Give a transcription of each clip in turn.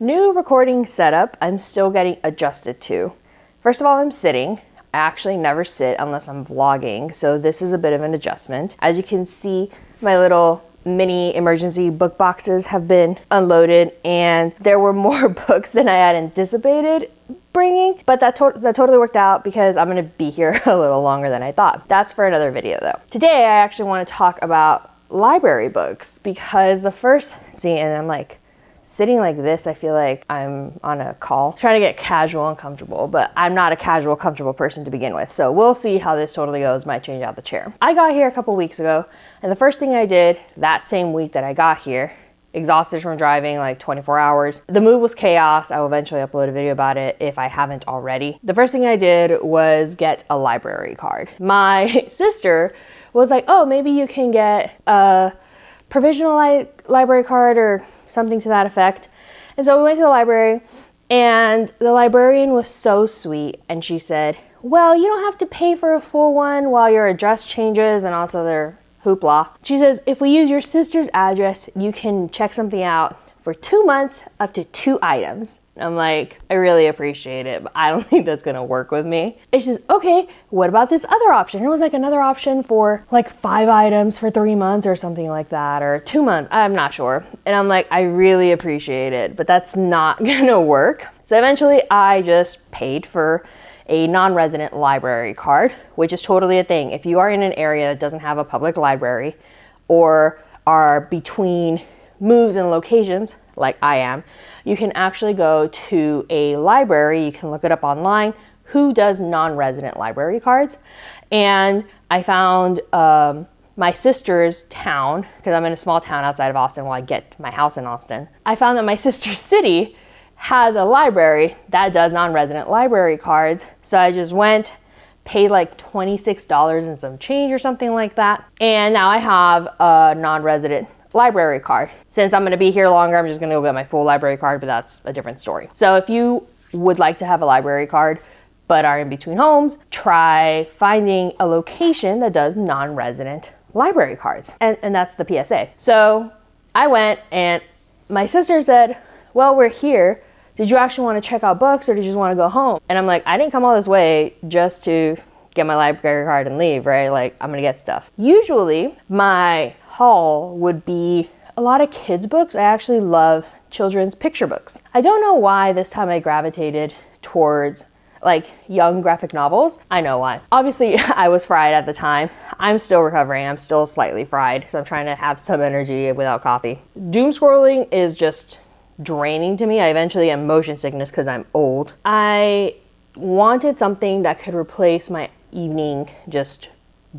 new recording setup I'm still getting adjusted to. First of all, I'm sitting. I actually never sit unless I'm vlogging, so this is a bit of an adjustment. As you can see, my little mini emergency book boxes have been unloaded, and there were more books than I had anticipated bringing, but that totally worked out because I'm gonna be here a little longer than I thought. That's for another video though. Today I actually want to talk about library books because and I'm like sitting like this, I feel like I'm on a call trying to get casual and comfortable, but I'm not a casual, comfortable person to begin with. So we'll see how this totally goes. Might change out the chair. I got here a couple weeks ago, and the first thing I did that same week that I got here, exhausted from driving like 24 hours. The move was chaos. I will eventually upload a video about it if I haven't already. The first thing I did was get a library card. My sister was like, oh, maybe you can get a provisional library card or something to that effect. And so we went to the library, and the librarian was so sweet, and she said, well, you don't have to pay for a full one while your address changes and also their hoopla. She says, if we use your sister's address, you can check something out for 2 months, up to 2 items. I'm like, I really appreciate it, but I don't think that's gonna work with me. And she says, okay, what about this other option? It was like another option for like 5 items for 3 months or something like that, or 2 months, I'm not sure. And I'm like, I really appreciate it, but that's not gonna work. So eventually I just paid for a non-resident library card, which is totally a thing. If you are in an area that doesn't have a public library or are between moves and locations, like I am, you can actually go to a library. You can look it up online, who does non-resident library cards. And I found my sister's town, because I'm in a small town outside of Austin while I get my house in Austin. I found that my sister's city has a library that does non-resident library cards. So I just went, paid like $26 and some change or something like that. And now I have a non-resident library card. Since I'm gonna be here longer, I'm just gonna go get my full library card, but that's a different story. So if you would like to have a library card, but are in between homes, try finding a location that does non-resident library cards. And that's the PSA. So I went, and my sister said, well, we're here. Did you actually want to check out books, or did you just want to go home? And I'm like, I didn't come all this way just to get my library card and leave, right? Like, I'm gonna get stuff. Usually my haul would be a lot of kids books. I actually love children's picture books. I don't know why this time I gravitated towards like young graphic novels. I know why. Obviously I was fried at the time. I'm still recovering. I'm still slightly fried, so I'm trying to have some energy without coffee. Doom scrolling is just draining to me. I eventually get motion sickness because I'm old. I wanted something that could replace my evening just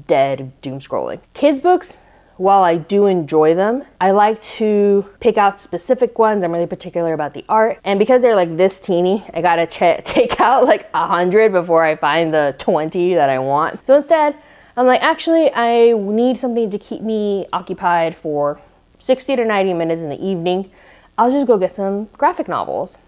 dead doom scrolling. Kids books, while I do enjoy them, I like to pick out specific ones. I'm really particular about the art. And because they're like this teeny, I gotta take out like 100 before I find the 20 that I want. So instead, I'm like, actually, I need something to keep me occupied for 60 to 90 minutes in the evening. I'll just go get some graphic novels.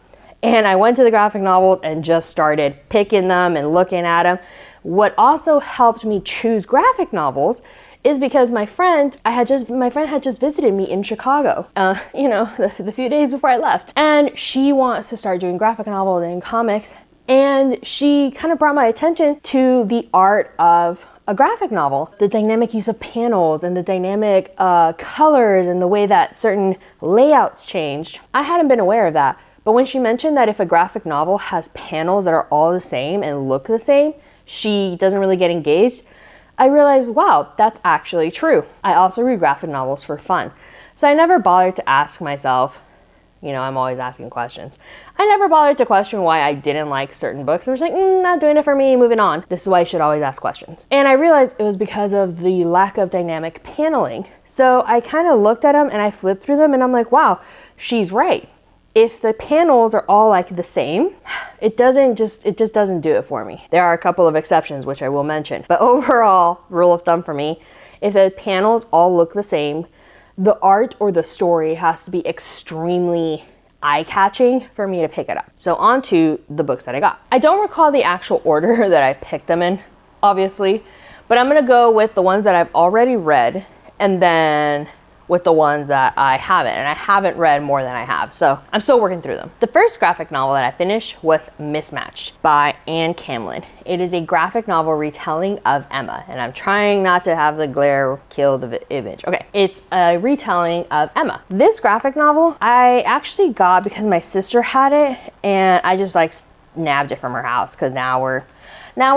And I went to the graphic novels and just started picking them and looking at them. What also helped me choose graphic novels is because my friend had just visited me in Chicago, you know, the few days before I left. And she wants to start doing graphic novels and comics. And she kind of brought my attention to the art of a graphic novel, the dynamic use of panels and the dynamic colors and the way that certain layouts changed. I hadn't been aware of that, but when she mentioned that if a graphic novel has panels that are all the same and look the same, she doesn't really get engaged, I realized, wow, that's actually true. I also read graphic novels for fun. So I never bothered to ask myself, you know, I'm always asking questions. I never bothered to question why I didn't like certain books. I was like, not doing it for me, moving on. This is why you should always ask questions. And I realized it was because of the lack of dynamic paneling. So I kind of looked at them and I flipped through them and I'm like, wow, she's right. If the panels are all like the same, it just doesn't do it for me. There are a couple of exceptions, which I will mention. But overall, rule of thumb for me, if the panels all look the same, the art or the story has to be extremely eye-catching for me to pick it up. So on to the books that I got. I don't recall the actual order that I picked them in, obviously, but I'm gonna go with the ones that I've already read and then with the ones that I haven't, and I haven't read more than I have, so I'm still working through them. The first graphic novel that I finished was Mismatched by Anne Camlin. It is a graphic novel retelling of Emma, and I'm trying not to have the glare kill the image. Okay, it's a retelling of Emma. This graphic novel I actually got because my sister had it, and I just like nabbed it from her house because now we're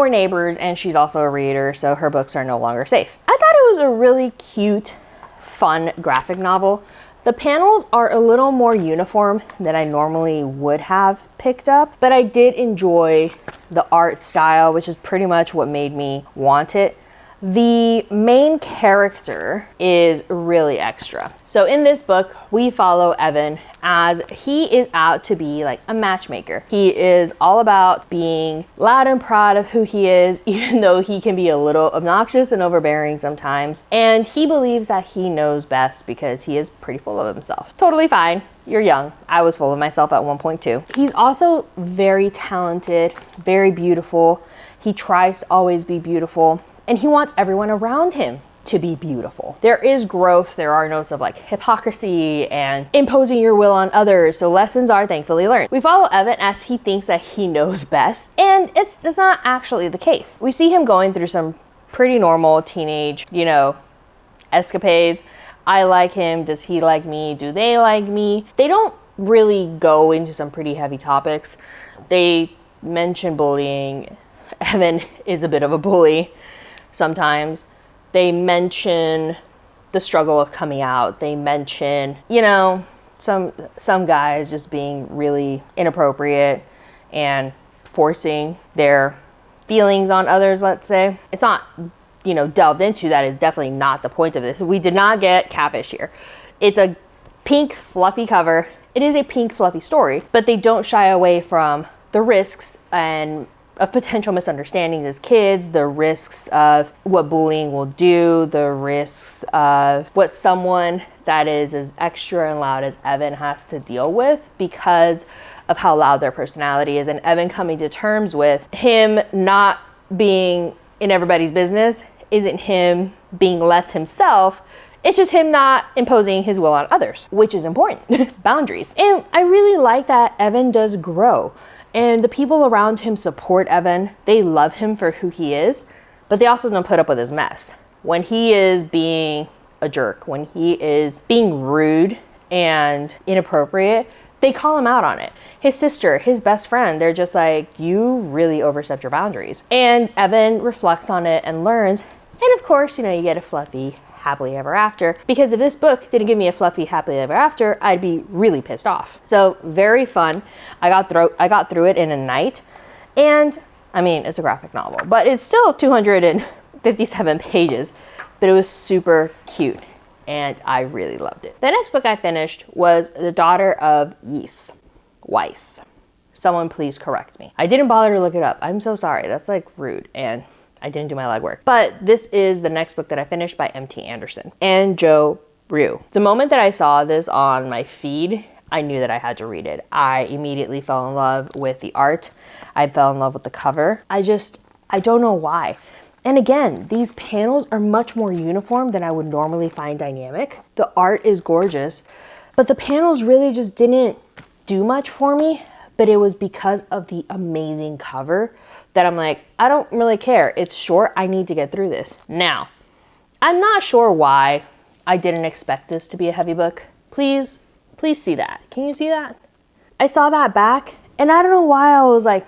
neighbors, and she's also a reader, so her books are no longer safe. I thought it was a really cute, fun graphic novel. The panels are a little more uniform than I normally would have picked up, but I did enjoy the art style, which is pretty much what made me want it. The main character is really extra. So in this book, we follow Evan as he is out to be like a matchmaker. He is all about being loud and proud of who he is, even though he can be a little obnoxious and overbearing sometimes. And he believes that he knows best because he is pretty full of himself. Totally fine. You're young. I was full of myself at one point too. He's also very talented, very beautiful. He tries to always be beautiful, and he wants everyone around him to be beautiful. There is growth. There are notes of like hypocrisy and imposing your will on others. So lessons are thankfully learned. We follow Evan as he thinks that he knows best, and it's not actually the case. We see him going through some pretty normal teenage, escapades. I like him. Does he like me? Do they like me? They don't really go into some pretty heavy topics. They mention bullying. Evan is a bit of a bully. Sometimes they mention the struggle of coming out. They mention, some guys just being really inappropriate and forcing their feelings on others, let's say. It's not, delved into. That is definitely not the point of this. We did not get catfish here. It's a pink fluffy cover. It is a pink fluffy story, but they don't shy away from the risks and of potential misunderstandings as kids, the risks of what bullying will do, the risks of what someone that is as extra and loud as Evan has to deal with because of how loud their personality is, and Evan coming to terms with him not being in everybody's business isn't him being less himself. It's just him not imposing his will on others, which is important. Boundaries. And I really like that Evan does grow. And the people around him support Evan. They love him for who he is, but they also don't put up with his mess. When he is being a jerk, when he is being rude and inappropriate, they call him out on it. His sister, his best friend, they're just like, you really overstepped your boundaries. And Evan reflects on it and learns. And of course, you get a fluffy happily ever after, because if this book didn't give me a fluffy happily ever after, I'd be really pissed off. So very fun. I got through it in a night, and I mean, it's a graphic novel, but it's still 257 pages, but it was super cute and I really loved it. The next book I finished was The Daughter of Weiss. Someone please correct me. I didn't bother to look it up. I'm so sorry. That's like rude, and I didn't do my legwork. But this is the next book that I finished by M.T. Anderson and Joe Rue. The moment that I saw this on my feed, I knew that I had to read it. I immediately fell in love with the art. I fell in love with the cover. I don't know why. And again, these panels are much more uniform than I would normally find dynamic. The art is gorgeous, but the panels really just didn't do much for me. But it was because of the amazing cover that I'm like, I don't really care. It's short. I need to get through this. Now, I'm not sure why I didn't expect this to be a heavy book. Please see that. Can you see that? I saw that back, and I don't know why I was like,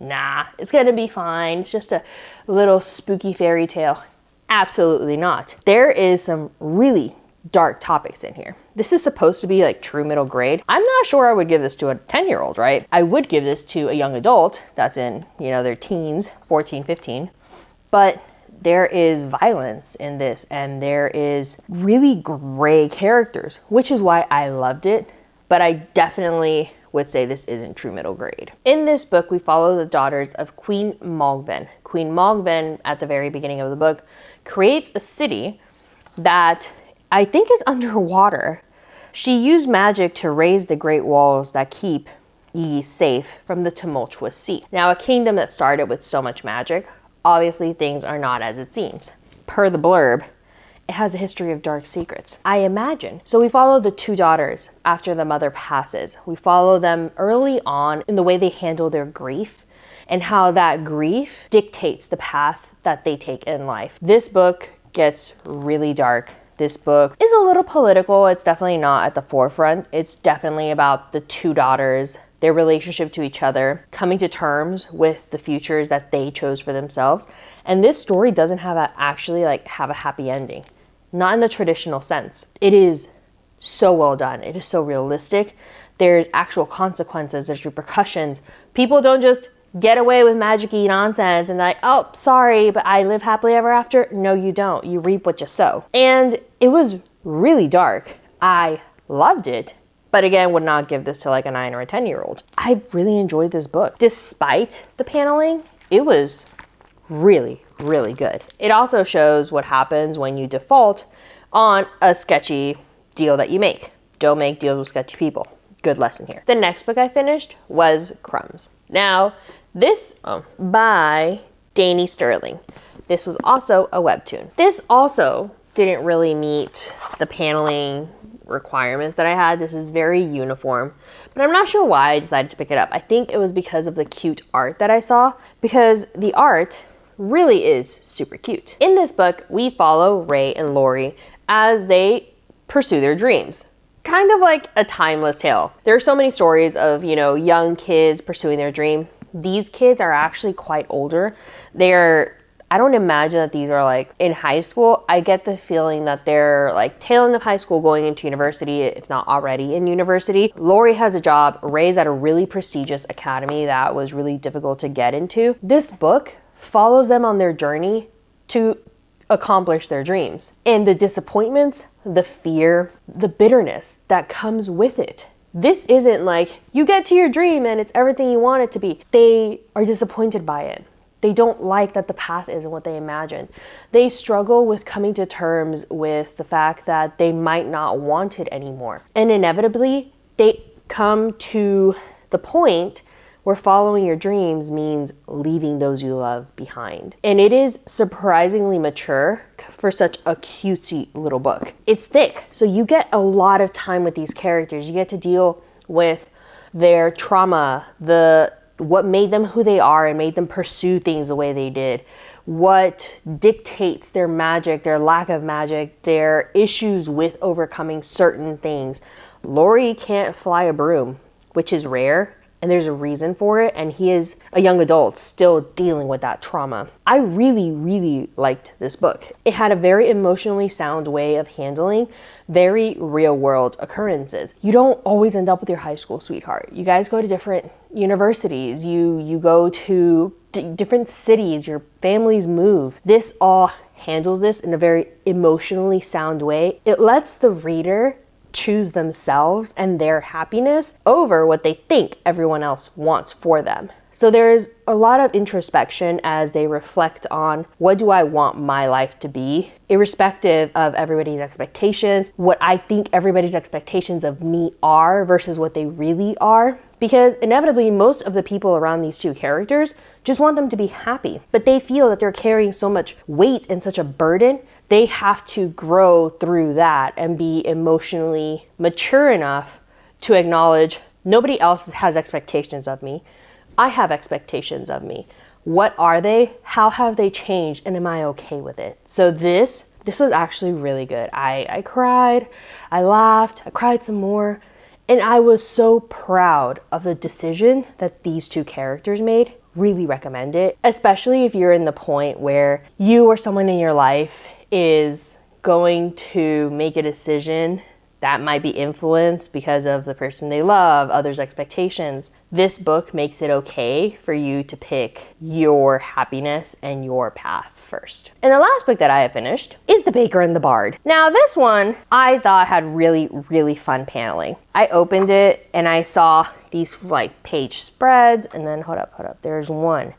nah, it's gonna be fine. It's just a little spooky fairy tale. Absolutely not. There is some really dark topics in here. This is supposed to be like true middle grade. I'm not sure I would give this to a 10-year-old, right? I would give this to a young adult that's in, their teens, 14, 15. But there is violence in this, and there is really gray characters, which is why I loved it. But I definitely would say this isn't true middle grade. In this book, we follow the daughters of Queen Mogven. Queen Mogven, at the very beginning of the book, creates a city that I think is underwater. She used magic to raise the great walls that keep ye safe from the tumultuous sea. Now, a kingdom that started with so much magic, obviously things are not as it seems. Per the blurb, it has a history of dark secrets, I imagine. So we follow the two daughters after the mother passes. We follow them early on in the way they handle their grief and how that grief dictates the path that they take in life. This book gets really dark. This book is a little political. It's definitely not at the forefront. It's definitely about the two daughters, their relationship to each other, coming to terms with the futures that they chose for themselves. And this story doesn't have a happy ending. Not in the traditional sense. It is so well done. It is so realistic. There's actual consequences. There's repercussions. People don't just get away with magic-y nonsense and like, oh, sorry, but I live happily ever after. No, you don't. You reap what you sow. And it was really dark. I loved it. But again, would not give this to like a 9 or a 10-year-old. I really enjoyed this book. Despite the paneling, it was really, really good. It also shows what happens when you default on a sketchy deal that you make. Don't make deals with sketchy people. Good lesson here. The next book I finished was Crumbs. Now, this by Danny Sterling. This was also a webtoon. This also didn't really meet the paneling requirements that I had. This is very uniform, but I'm not sure why I decided to pick it up. I think it was because of the cute art that I saw, because the art really is super cute. In this book, we follow Ray and Lori as they pursue their dreams. Kind of like a timeless tale. There are so many stories of, young kids pursuing their dream. These kids are actually quite older. I don't imagine that these are like in high school. I get the feeling that they're like tail end of high school going into university, if not already in university. Lori has a job. Ray's at a really prestigious academy that was really difficult to get into. This book follows them on their journey to accomplish their dreams. And the disappointments, the fear, the bitterness that comes with it. This isn't like you get to your dream and it's everything you want it to be. They are disappointed by it. They don't like that the path isn't what they imagined. They struggle with coming to terms with the fact that they might not want it anymore. And inevitably, they come to the point where following your dreams means leaving those you love behind. And it is surprisingly mature for such a cutesy little book. It's thick, so you get a lot of time with these characters. You get to deal with their trauma, what made them who they are and made them pursue things the way they did, what dictates their magic, their lack of magic, their issues with overcoming certain things. Lori can't fly a broom, which is rare, and there's a reason for it, and he is a young adult still dealing with that trauma. I really, really liked this book. It had a very emotionally sound way of handling very real world occurrences. You don't always end up with your high school sweetheart. You guys go to different universities, you go to different cities, your families move. This all handles this in a very emotionally sound way. It lets the reader choose themselves and their happiness over what they think everyone else wants for them. So there's a lot of introspection as they reflect on, what do I want my life to be, irrespective of everybody's expectations, what I think everybody's expectations of me are versus what they really are. Because inevitably, most of the people around these two characters just want them to be happy, but they feel that they're carrying so much weight and such a burden. They have to grow through that and be emotionally mature enough to acknowledge nobody else has expectations of me. I have expectations of me. What are they? How have they changed? And am I okay with it? So this was actually really good. I cried, I laughed, I cried some more. And I was so proud of the decision that these two characters made. Really recommend it, especially if you're in the point where you or someone in your life is going to make a decision that might be influenced because of the person they love, others' expectations. This book makes it okay for you to pick your happiness and your path first. And the last book that I have finished is The Baker and the Bard. Now this one I thought had really, really fun paneling. I opened it and I saw these like page spreads, and then hold up, there's one.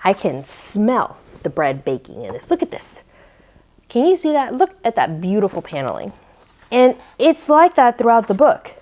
I can smell the bread baking in this. Look at this. Can you see that? Look at that beautiful paneling. And it's like that throughout the book.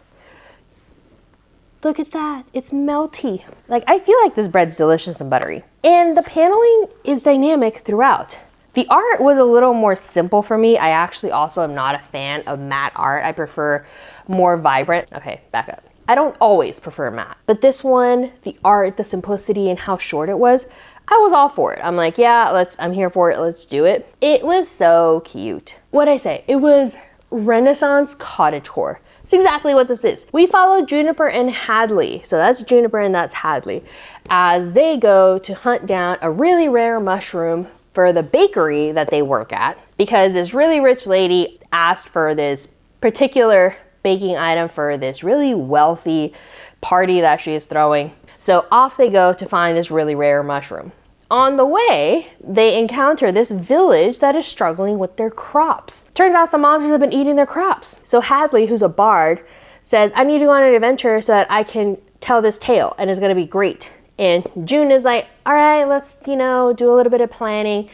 Look at that, it's melty. Like, I feel like this bread's delicious and buttery. And the paneling is dynamic throughout. The art was a little more simple for me. I actually also am not a fan of matte art. I prefer more vibrant. Okay, back up. I don't always prefer matte, but this one, the art, the simplicity, and how short it was, I was all for it. I'm like, yeah, I'm here for it. Let's do it. It was so cute. What'd I say? It was Renaissance cottagecore. It's exactly what this is. We follow Juniper and Hadley. So that's Juniper and that's Hadley, as they go to hunt down a really rare mushroom for the bakery that they work at, because this really rich lady asked for this particular baking item for this really wealthy party that she is throwing. So off they go to find this really rare mushroom. On the way, they encounter this village that is struggling with their crops. Turns out some monsters have been eating their crops. So Hadley, who's a bard, says, I need to go on an adventure so that I can tell this tale, and it's gonna be great. And June is like, all right, let's, do a little bit of planning.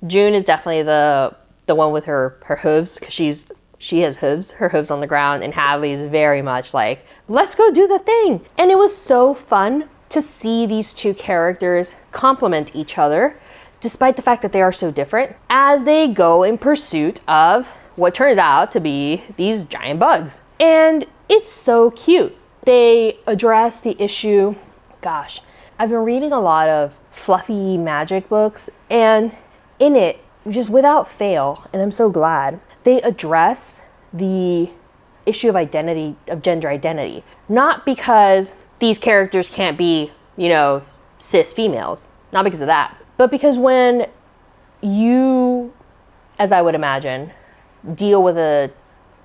June is definitely the one with her hooves, because she has hooves, her hooves on the ground, and Hadley is very much like, let's go do the thing. And it was so fun to see these two characters complement each other, despite the fact that they are so different, as they go in pursuit of what turns out to be these giant bugs. And it's so cute. They address the issue, gosh, I've been reading a lot of fluffy magic books, and in it, just without fail, and I'm so glad, they address the issue of identity, of gender identity. Not because these characters can't be, cis females, not because of that, but because when you, as I would imagine, deal with a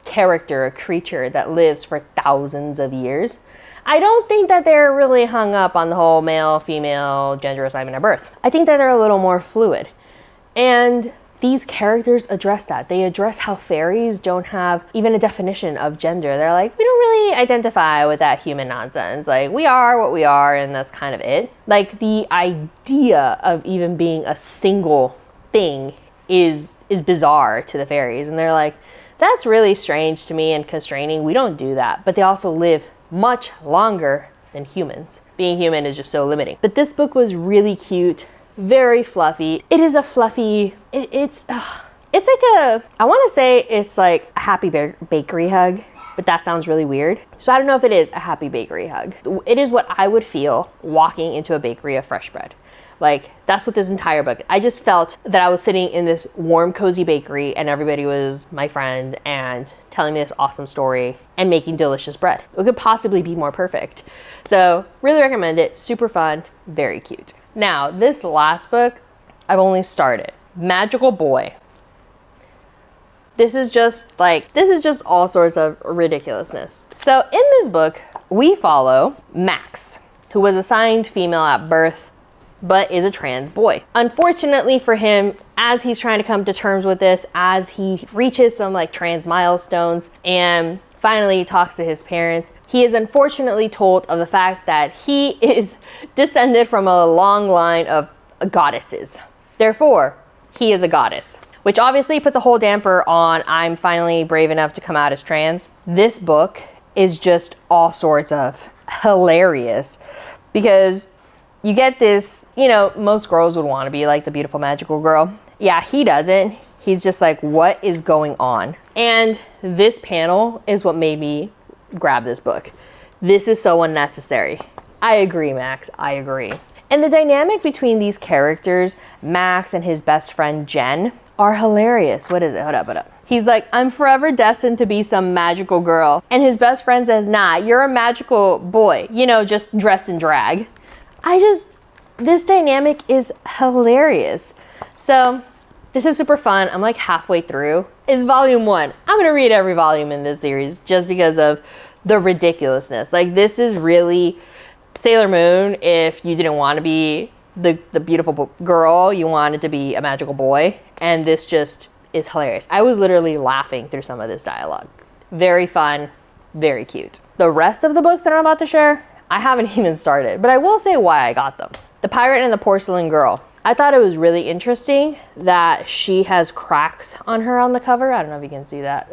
character, a creature that lives for thousands of years, I don't think that they're really hung up on the whole male, female, gender assignment at birth. I think that they're a little more fluid. And these characters address that. They address how fairies don't have even a definition of gender. They're like, we don't really identify with that human nonsense. Like, we are what we are, and that's kind of it. Like, the idea of even being a single thing is bizarre to the fairies. And they're like, that's really strange to me and constraining. We don't do that. But they also live much longer than humans. Being human is just so limiting. But this book was really cute, very fluffy. It is a fluffy, it's like I want to say it's like a happy bakery hug, but that sounds really weird. So I don't know if it is a happy bakery hug. It is what I would feel walking into a bakery of fresh bread. Like, that's what this entire book, I just felt that I was sitting in this warm, cozy bakery and everybody was my friend and telling me this awesome story and making delicious bread. It could possibly be more perfect. So really recommend it. Super fun, very cute. Now, this last book, I've only started. Magical Boy. This is just all sorts of ridiculousness. So in this book, we follow Max, who was assigned female at birth, but is a trans boy. Unfortunately for him, as he's trying to come to terms with this, as he reaches some trans milestones and finally talks to his parents, he is unfortunately told of the fact that he is descended from a long line of goddesses. Therefore, he is a goddess, which obviously puts a whole damper on I'm finally brave enough to come out as trans. This book is just all sorts of hilarious because you get this, most girls would want to be like the beautiful magical girl. Yeah, he doesn't. He's just like, what is going on? And this panel is what made me grab this book. This is so unnecessary. I agree, Max, I agree. And the dynamic between these characters, Max and his best friend Jen, are hilarious. What is it? Hold up. He's like, I'm forever destined to be some magical girl. And his best friend says, nah, you're a magical boy, just dressed in drag. This dynamic is hilarious. So this is super fun. I'm like halfway through. It's volume 1. I'm gonna read every volume in this series just because of the ridiculousness. Like, this is really Sailor Moon if you didn't want to be the beautiful girl, you wanted to be a magical boy. And this just is hilarious. I was literally laughing through some of this dialogue. Very fun, very cute. The rest of the books that I'm about to share, I haven't even started, but I will say why I got them. The Pirate and the Porcelain Girl. I thought it was really interesting that she has cracks on her on the cover. I don't know if you can see that.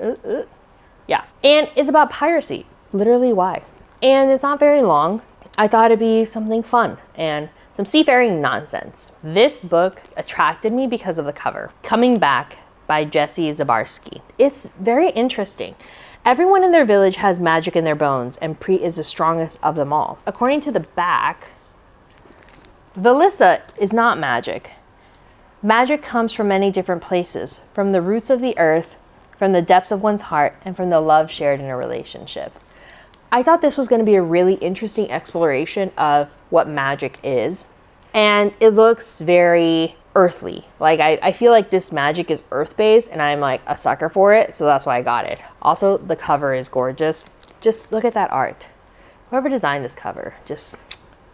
Yeah. And it's about piracy. Literally why. And it's not very long. I thought it'd be something fun and some seafaring nonsense. This book attracted me because of the cover. Coming Back by Jesse Zabarski. It's very interesting. Everyone in their village has magic in their bones, and Preet is the strongest of them all. According to the back, Velissa is not magic. Magic comes from many different places, from the roots of the earth, from the depths of one's heart, and from the love shared in a relationship. I thought this was going to be a really interesting exploration of what magic is, and it looks very earthly. Like I feel like this magic is earth-based, and I'm like a sucker for it, so that's why I got it. Also, the cover is gorgeous. Just look at that art. Whoever designed this cover, just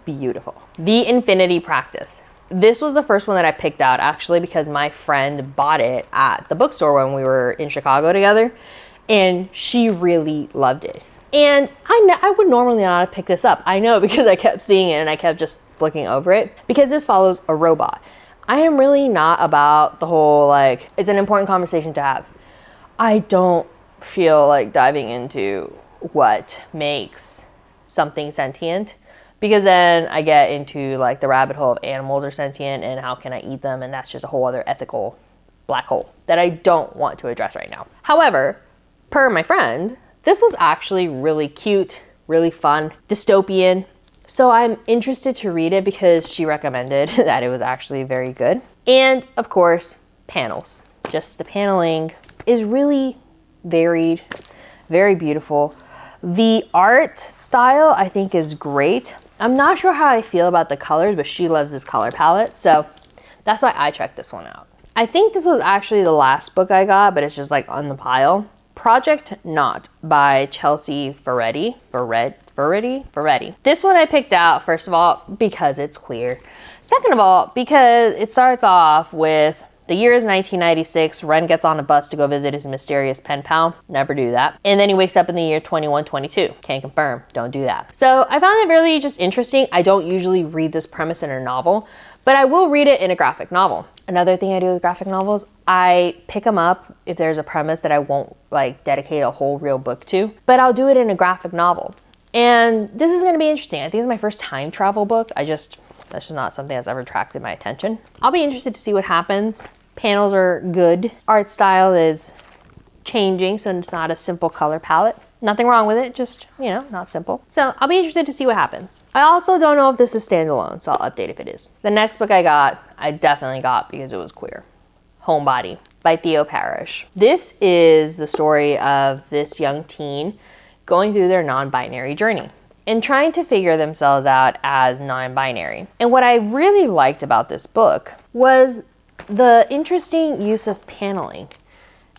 beautiful. The Infinity Practice. This was the first one that I picked out, actually, because my friend bought it at the bookstore when we were in Chicago together, and she really loved it. And I would normally not have picked this up. I know, because I kept seeing it and I kept just looking over it, because this follows a robot. I am really not about the whole, like, it's an important conversation to have. I don't feel like diving into what makes something sentient, because then I get into like the rabbit hole of animals are sentient and how can I eat them, and that's just a whole other ethical black hole that I don't want to address right now. However, per my friend, this was actually really cute, really fun, dystopian. So I'm interested to read it because she recommended that it was actually very good. And of course, panels. Just the paneling is really varied, very beautiful. The art style I think is great. I'm not sure how I feel about the colors, but she loves this color palette, so that's why I checked this one out. I think this was actually the last book I got, but it's just like on the pile. Project Nought by Chelsea Ferretti. This one I picked out, first of all, because it's queer. Second of all, because it starts off with the year is 1996. Ren gets on a bus to go visit his mysterious pen pal. Never do that. And then he wakes up in the year 2122. Can't confirm. Don't do that. So I found it really just interesting. I don't usually read this premise in a novel, but I will read it in a graphic novel. Another thing I do with graphic novels, I pick them up if there's a premise that I won't like dedicate a whole real book to, but I'll do it in a graphic novel. And this is going to be interesting. I think it's my first time travel book. That's just not something that's ever attracted my attention. I'll be interested to see what happens. Panels are good. Art style is changing, so it's not a simple color palette. Nothing wrong with it, just, you know, not simple. So I'll be interested to see what happens. I also don't know if this is standalone, so I'll update if it is. The next book I got, I definitely got because it was queer. Homebody by Theo Parrish. This is the story of this young teen going through their non-binary journey and trying to figure themselves out as non-binary. And what I really liked about this book was the interesting use of paneling.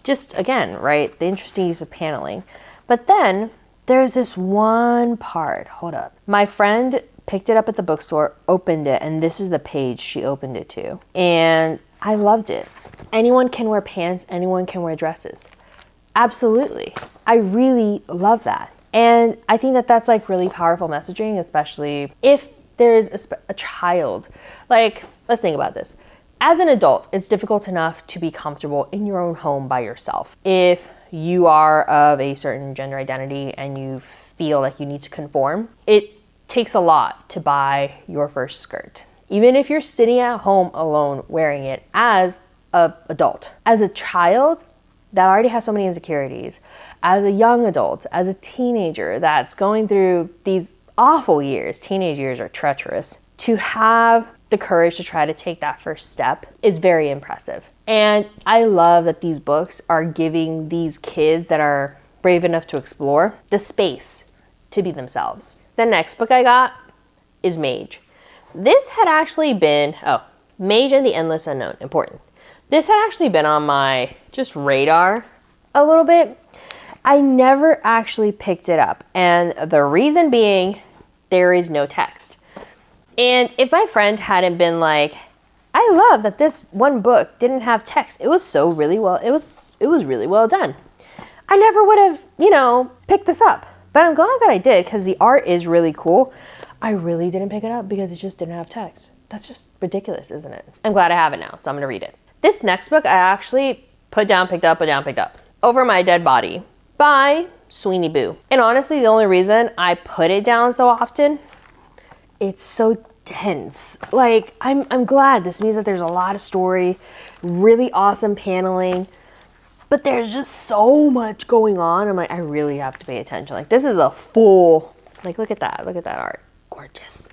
Just again, right? The interesting use of paneling. But then there's this one part. Hold up. My friend picked it up at the bookstore, opened it, and this is the page she opened it to. And I loved it. Anyone can wear pants, anyone can wear dresses. Absolutely. I really love that. And I think that that's like really powerful messaging, especially if there's a child. Like, let's think about this. As an adult, it's difficult enough to be comfortable in your own home by yourself. If you are of a certain gender identity and you feel like you need to conform, it takes a lot to buy your first skirt. Even if you're sitting at home alone wearing it as an adult. As a child, that already has so many insecurities. As a young adult, as a teenager that's going through these awful years, teenage years are treacherous, to have the courage to try to take that first step is very impressive. And I love that these books are giving these kids that are brave enough to explore the space to be themselves. The next book I got is Mage. This had actually been, Mage and the Endless Unknown, important. This had actually been on my just radar a little bit. I never actually picked it up. And the reason being, there is no text. And if my friend hadn't been like, I love that this one book didn't have text. It was really well done. I never would have, picked this up. But I'm glad that I did because the art is really cool. I really didn't pick it up because it just didn't have text. That's just ridiculous, isn't it? I'm glad I have it now, so I'm gonna read it. This next book I actually picked up. Over My Dead Body by Sweeney Boo. And honestly, the only reason I put it down so often, it's so dense. Like, I'm glad. This means that there's a lot of story, really awesome paneling, but there's just so much going on. I'm like, I really have to pay attention. Like, this is a full, like, look at that art. Gorgeous.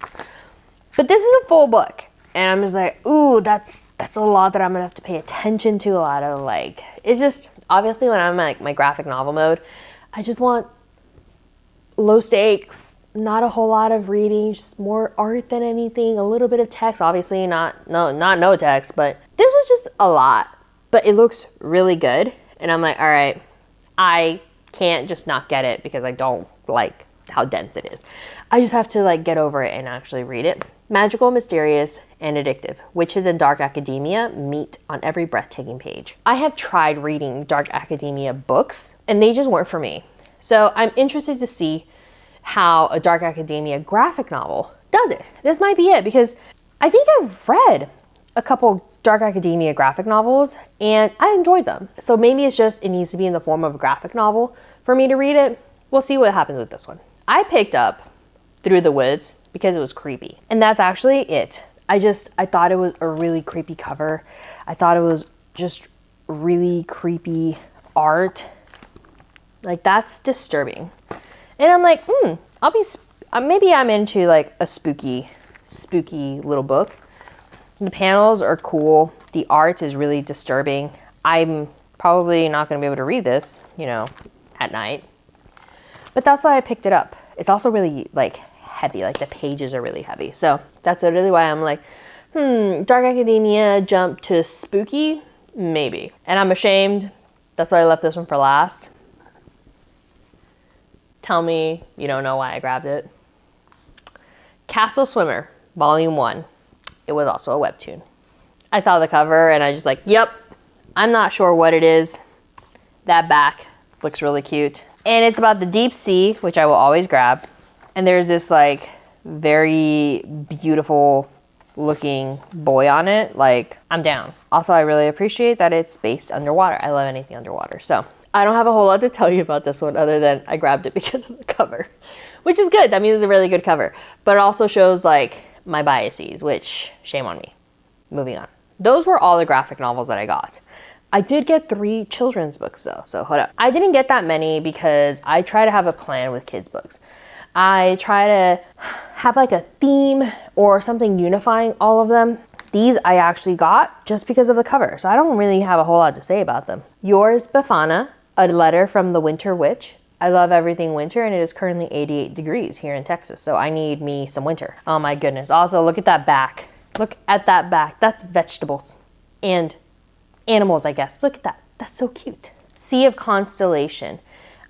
But this is a full book. And I'm just like, ooh, that's a lot that I'm gonna have to pay attention to. A lot of like, it's just, obviously when I'm like my graphic novel mode, I just want low stakes, not a whole lot of reading, just more art than anything, a little bit of text, obviously not no text, but this was just a lot, but it looks really good. And I'm like, all right, I can't just not get it because I don't like how dense it is. I just have to like get over it and actually read it. Magical, mysterious, and addictive. Witches and dark academia meet on every breathtaking page. I have tried reading dark academia books and they just weren't for me. So I'm interested to see how a dark academia graphic novel does it. This might be it because I think I've read a couple dark academia graphic novels and I enjoyed them. So maybe it's just, it needs to be in the form of a graphic novel for me to read it. We'll see what happens with this one. I picked up Through the Woods because it was creepy. And that's actually it. I thought it was a really creepy cover. I thought it was just really creepy art. Like, that's disturbing. And I'm like, maybe I'm into like a spooky little book. The panels are cool. The art is really disturbing. I'm probably not gonna be able to read this, you know, at night. But that's why I picked it up. It's also really like heavy, like the pages are really heavy. So that's literally why I'm like, dark academia jump to spooky, maybe. And I'm ashamed. That's why I left this one for last. Tell me you don't know why I grabbed it. Castle Swimmer, Volume 1. It was also a webtoon. I saw the cover and I just like, yep, I'm not sure what it is. That back looks really cute. And it's about the deep sea, which I will always grab. And there's this like very beautiful looking boy on it. Like, I'm down. Also, I really appreciate that it's based underwater. I love anything underwater. So I don't have a whole lot to tell you about this one other than I grabbed it because of the cover, which is good. That means it's a really good cover, but it also shows like my biases, which shame on me. Moving on. Those were all the graphic novels that I got. I did get 3 children's books though, so hold up. I didn't get that many because I try to have a plan with kids' books. I try to have like a theme or something unifying all of them. These I actually got just because of the cover, so I don't really have a whole lot to say about them. Yours, Befana, A Letter from the Winter Witch. I love everything winter and it is currently 88 degrees here in Texas, so I need me some winter. Oh my goodness. Also, look at that back. Look at that back. That's vegetables and animals, I guess. Look at that. That's so cute. Sea of Constellation.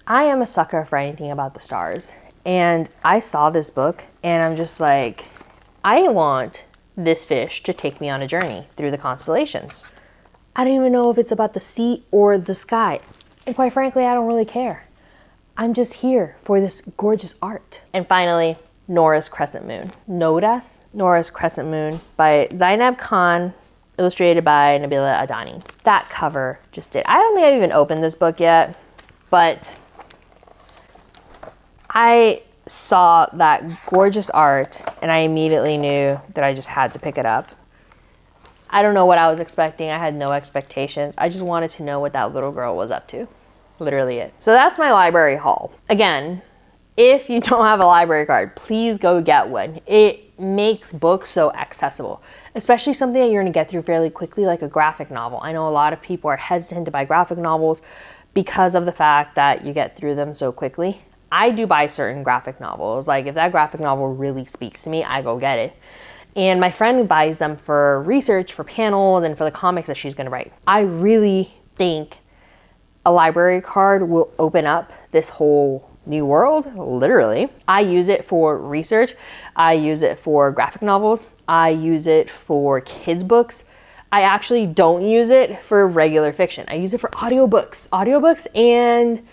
I am a sucker for anything about the stars. And I saw this book and I'm just like, I want this fish to take me on a journey through the constellations. I don't even know if it's about the sea or the sky. And quite frankly, I don't really care. I'm just here for this gorgeous art. And finally, Noura's Crescent Moon. Noura's Crescent Moon by Zainab Khan, illustrated by Nabila Adani. That cover just did. I don't think I've even opened this book yet, but I saw that gorgeous art and I immediately knew that I just had to pick it up. I don't know what I was expecting. I had no expectations. I just wanted to know what that little girl was up to. Literally it. So that's my library haul. Again, if you don't have a library card, please go get one. It makes books so accessible, especially something that you're gonna get through fairly quickly, like a graphic novel. I know a lot of people are hesitant to buy graphic novels because of the fact that you get through them so quickly. I do buy certain graphic novels. Like if that graphic novel really speaks to me, I go get it. And my friend buys them for research, for panels, and for the comics that she's gonna write. I really think a library card will open up this whole new world, literally. I use it for research. I use it for graphic novels. I use it for kids' books. I actually don't use it for regular fiction. I use it for audiobooks and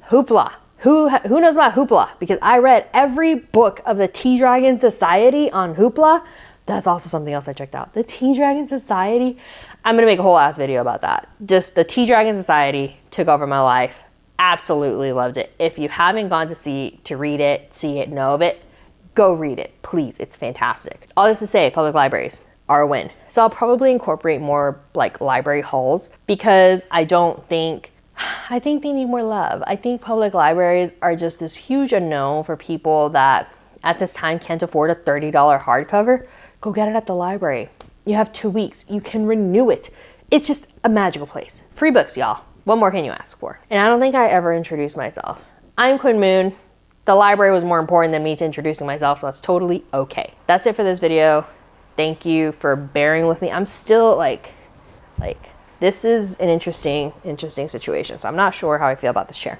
Hoopla. Who knows about Hoopla? Because I read every book of the Tea Dragon Society on Hoopla. That's also something else I checked out. The Tea Dragon Society. I'm gonna make a whole ass video about that. Just the Tea Dragon Society took over my life. Absolutely loved it. If you haven't gone to read it, see it, know of it, go read it, please. It's fantastic. All this to say, public libraries are a win. So I'll probably incorporate more like library hauls because I think they need more love. I think public libraries are just this huge unknown for people that at this time can't afford a $30 hardcover. Go get it at the library. You have 2 weeks. You can renew it. It's just a magical place. Free books, y'all. What more can you ask for? And I don't think I ever introduced myself. I'm Quinn Moone. The library was more important than me to introducing myself, so that's totally okay. That's it for this video. Thank you for bearing with me. I'm still like this is an interesting situation. So I'm not sure how I feel about this chair,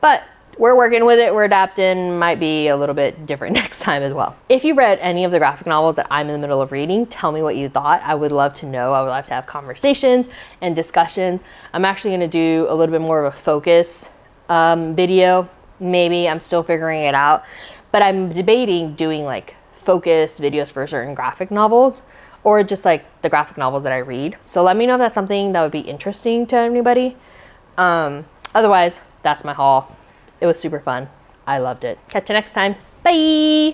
but we're working with it. We're adapting. Might be a little bit different next time as well. If you read any of the graphic novels that I'm in the middle of reading, tell me what you thought. I would love to know. I would love to have conversations and discussions. I'm actually going to do a little bit more of a focus video. Maybe I'm still figuring it out, but I'm debating doing like focus videos for certain graphic novels or just like the graphic novels that I read. So let me know if that's something that would be interesting to anybody. Otherwise, that's my haul. It was super fun. I loved it. Catch you next time. Bye.